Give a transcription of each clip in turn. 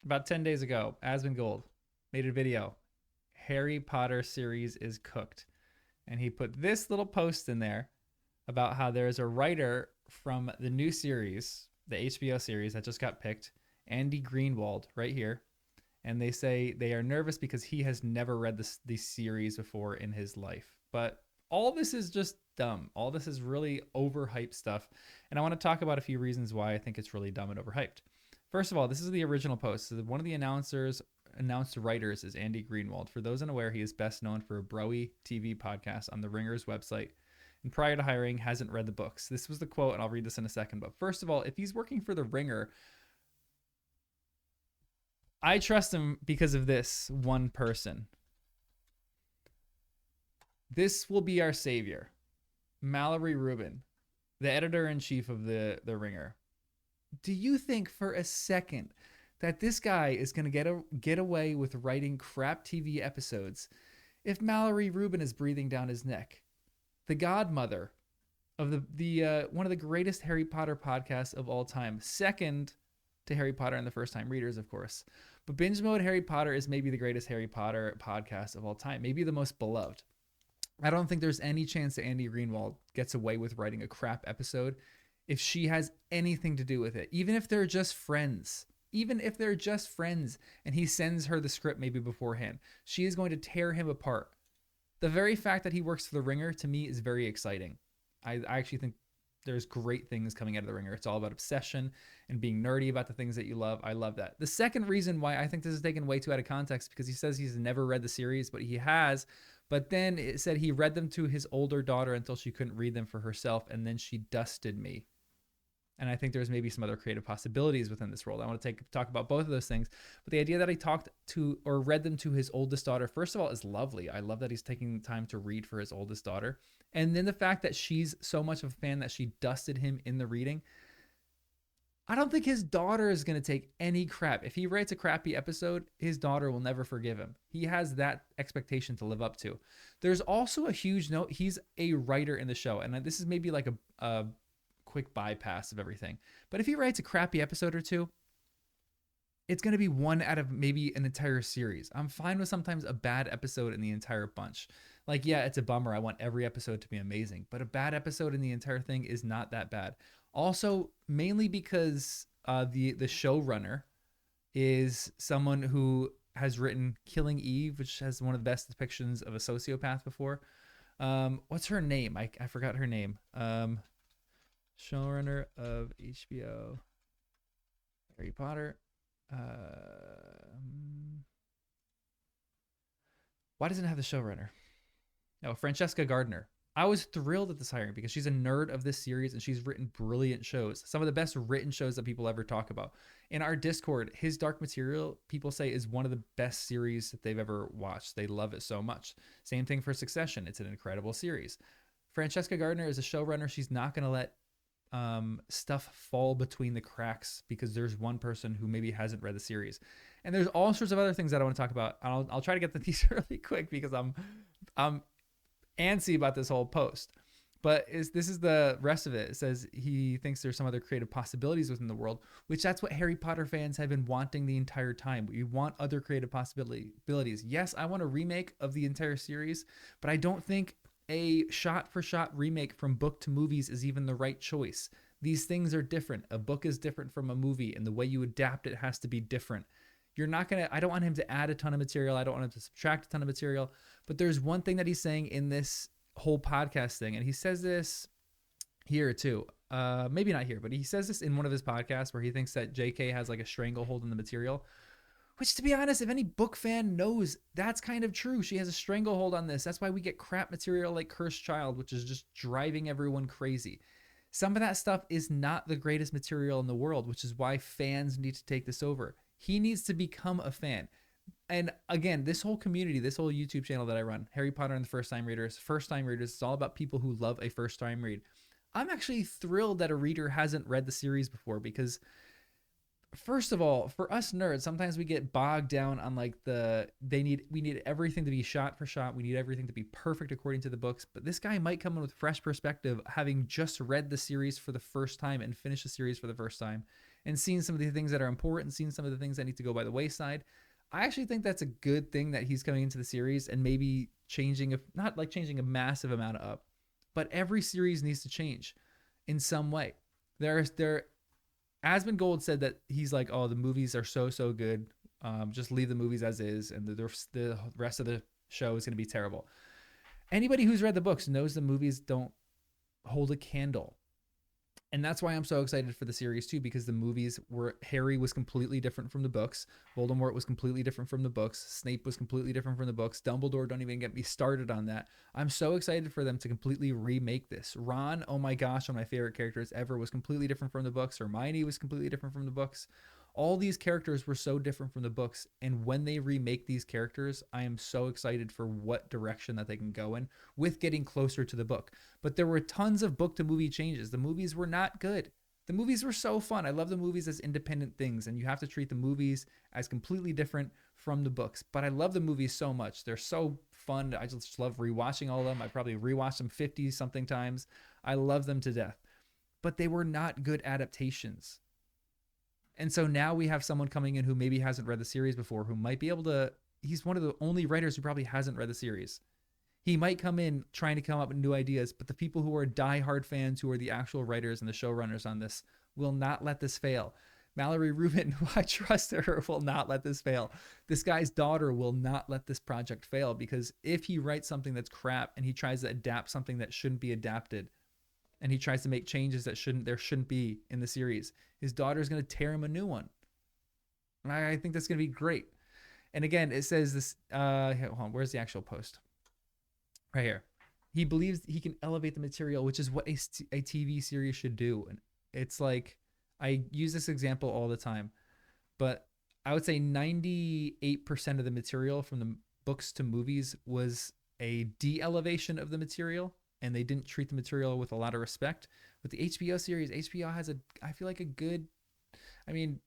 about 10 days ago, Asmongold made a video. Harry Potter series is cooked. And he put this little post in there about how there's a writer from the new series, the HBO series that just got picked, Andy Greenwald, right here. And they say they are nervous because he has never read the series before in his life. But all this is just dumb. All this is really overhyped stuff. And I want to talk about a few reasons why I think it's really dumb and overhyped. First of all, this is the original post. So one of the announced writers is Andy Greenwald. For those unaware, he is best known for a Broy TV podcast on the Ringer's website. And prior to hiring, hasn't read the books. This was the quote, and I'll read this in a second. But first of all, if he's working for the Ringer, I trust him because of this one person. This will be our savior, Mallory Rubin, the editor-in-chief of the Ringer. Do you think for a second that this guy is going to get away with writing crap TV episodes if Mallory Rubin is breathing down his neck? The godmother of the one of the greatest Harry Potter podcasts of all time, second to Harry Potter and the First Time Readers, of course. But Binge Mode Harry Potter is maybe the greatest Harry Potter podcast of all time, maybe the most beloved. I don't think there's any chance that Andy Greenwald gets away with writing a crap episode if she has anything to do with it, even if they're just friends. Even if they're just friends and he sends her the script maybe beforehand, she is going to tear him apart. The very fact that he works for the Ringer to me is very exciting. I actually think there's great things coming out of the Ringer. It's all about obsession and being nerdy about the things that you love. I love that. The second reason why I think this is taken way too out of context, because he says he's never read the series, but he has. But then it said he read them to his older daughter until she couldn't read them for herself, and then she dusted me. And I think there's maybe some other creative possibilities within this world. I want to talk about both of those things. But the idea that he talked to or read them to his oldest daughter, first of all, is lovely. I love that he's taking time to read for his oldest daughter. And then the fact that she's so much of a fan that she dusted him in the reading. I don't think his daughter is going to take any crap. If he writes a crappy episode, his daughter will never forgive him. He has that expectation to live up to. There's also a huge note. He's a writer in the show. And this is maybe like a quick bypass of everything. But if he writes a crappy episode or two, it's going to be one out of maybe an entire series. I'm fine with sometimes a bad episode in the entire bunch. Like, yeah, it's a bummer. I want every episode to be amazing. But a bad episode in the entire thing is not that bad. Also, mainly because the showrunner is someone who has written Killing Eve, which has one of the best depictions of a sociopath before. What's her name? I forgot her name. Showrunner of HBO Harry Potter. Why doesn't it have the showrunner? No, Francesca Gardner. I was thrilled at this hiring because she's a nerd of this series and she's written brilliant shows. Some of the best written shows that people ever talk about. In our Discord, his Dark Material, people say, is one of the best series that they've ever watched. They love it so much. Same thing for Succession. It's an incredible series. Francesca Gardner is a showrunner. She's not going to let stuff fall between the cracks because there's one person who maybe hasn't read the series. And there's all sorts of other things that I want to talk about. I'll try to get to these really quick because I'm antsy about this whole post. But this is the rest of it. It says he thinks there's some other creative possibilities within the world, which that's what Harry Potter fans have been wanting the entire time. We want other creative possibilities. Yes, I want a remake of the entire series, but I don't think a shot-for-shot remake from book to movies is even the right choice. These things are different. A book is different from a movie, and the way you adapt it has to be different. I don't want him to add a ton of material. I don't want him to subtract a ton of material. But there's one thing that he's saying in this whole podcast thing, and he says this here too. Maybe not here, but he says this in one of his podcasts where he thinks that JK has like a stranglehold on the material. Which, to be honest, if any book fan knows, that's kind of true. She has a stranglehold on this. That's why we get crap material like Cursed Child, which is just driving everyone crazy. Some of that stuff is not the greatest material in the world, which is why fans need to take this over. He needs to become a fan. And again, this whole community, this whole YouTube channel that I run, Harry Potter and the First Time Readers, it's all about people who love a first time read. I'm actually thrilled that a reader hasn't read the series before because, first of all, for us nerds, sometimes we get bogged down on like we need everything to be shot for shot. We need everything to be perfect according to the books. But this guy might come in with fresh perspective, having just read the series for the first time and finished the series for the first time. and seeing some of the things that are important, seeing some of the things that need to go by the wayside. I actually think that's a good thing that he's coming into the series and maybe changing, if not like changing a massive amount up, but every series needs to change in some way. There, Asmongold said that he's like, oh, the movies are so good. Just leave the movies as is, and the rest of the show is going to be terrible. Anybody who's read the books knows the movies don't hold a candle. And that's why I'm so excited for the series too, because the movies were Harry was completely different from the books, Voldemort was completely different from the books, Snape was completely different from the books, Dumbledore, don't even get me started on that. I'm so excited for them to completely remake this. Ron, oh my gosh, one of my favorite characters ever, was completely different from the books. Hermione was completely different from the books. All these characters were so different from the books, and when they remake these characters, I am so excited for what direction that they can go in with getting closer to the book. But there were tons of book to movie changes. The movies were not good. The movies were so fun. I love the movies as independent things, and you have to treat the movies as completely different from the books. But I love the movies so much. They're so fun. I just love rewatching all of them. I probably rewatched them 50 something times. I love them to death. But they were not good adaptations. And so now we have someone coming in who maybe hasn't read the series before, who might be able to. He's one of the only writers who probably hasn't read the series. He might come in trying to come up with new ideas, but the people who are diehard fans, who are the actual writers and the showrunners on this, will not let this fail. Mallory Rubin, who I trust her, will not let this fail. This guy's daughter will not let this project fail, because if he writes something that's crap and he tries to adapt something that shouldn't be adapted, and he tries to make changes that shouldn't be in the series, his daughter's going to tear him a new one. And I think that's going to be great. And again, it says this. Hold on, where's the actual post? Right here. He believes he can elevate the material, which is what a TV series should do. And it's like, I use this example all the time, but I would say 98% of the material from the books to movies was a de-elevation of the material, and they didn't treat the material with a lot of respect. With the HBO series, HBO has I feel like a good, I mean,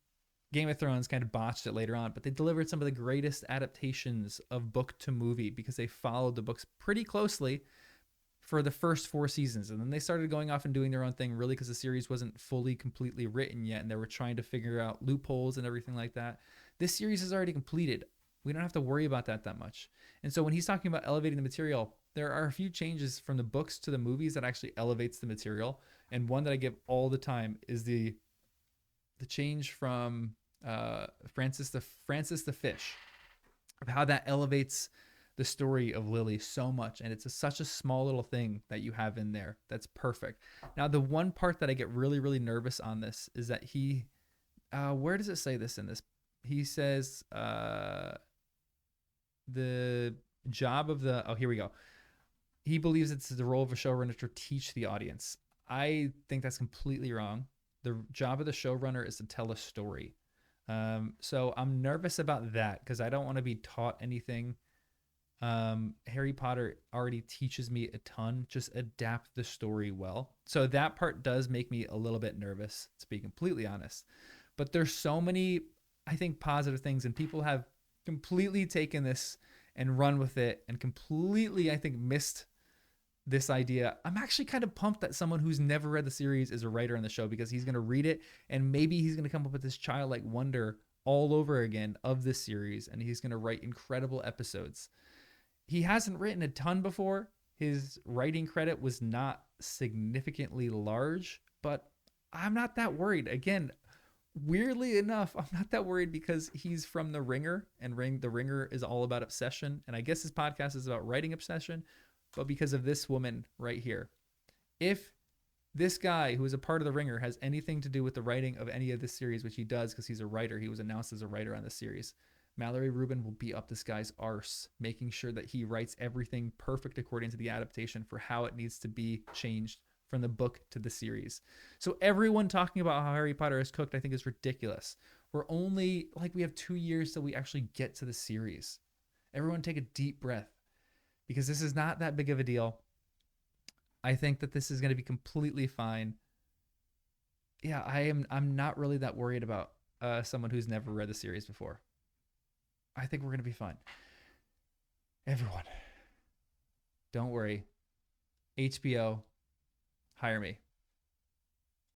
Game of Thrones kind of botched it later on, but they delivered some of the greatest adaptations of book to movie because they followed the books pretty closely for the first 4 seasons. And then they started going off and doing their own thing, really, because the series wasn't fully, completely written yet, and they were trying to figure out loopholes and everything like that. This series is already completed. We don't have to worry about that much. And so when he's talking about elevating the material, there are a few changes from the books to the movies that actually elevates the material. And one that I give all the time is the change from Francis the Fish, of how that elevates the story of Lily so much. And it's such a small little thing that you have in there that's perfect. Now, the one part that I get really, really nervous on this is that he, where does it say this in this? He says the job of the, oh, here we go. He believes it's the role of a showrunner to teach the audience. I think that's completely wrong. The job of the showrunner is to tell a story. So I'm nervous about that because I don't want to be taught anything. Harry Potter already teaches me a ton. Just adapt the story well. So that part does make me a little bit nervous, to be completely honest. But there's so many, I think, positive things, and people have completely taken this and run with it and completely, I think, missed this idea. I'm actually kind of pumped that someone who's never read the series is a writer on the show, because he's going to read it and maybe he's going to come up with this childlike wonder all over again of this series, and he's going to write incredible episodes. He hasn't written a ton before. His writing credit was not significantly large, but I'm not that worried. Again, weirdly enough, I'm not that worried because he's from The Ringer, and The Ringer is all about obsession. And I guess his podcast is about writing obsession, but because of this woman right here. If this guy who is a part of The Ringer has anything to do with the writing of any of this series, which he does because he's a writer, he was announced as a writer on this series, Mallory Rubin will be up this guy's arse, making sure that he writes everything perfect according to the adaptation for how it needs to be changed from the book to the series. So everyone talking about how Harry Potter is cooked, I think, is ridiculous. We're only, like, we have 2 years till we actually get to the series. Everyone take a deep breath, because this is not that big of a deal. I think that this is going to be completely fine. Yeah, I'm not really that worried about someone who's never read the series before. I think we're going to be fine. Everyone, don't worry. HBO, hire me.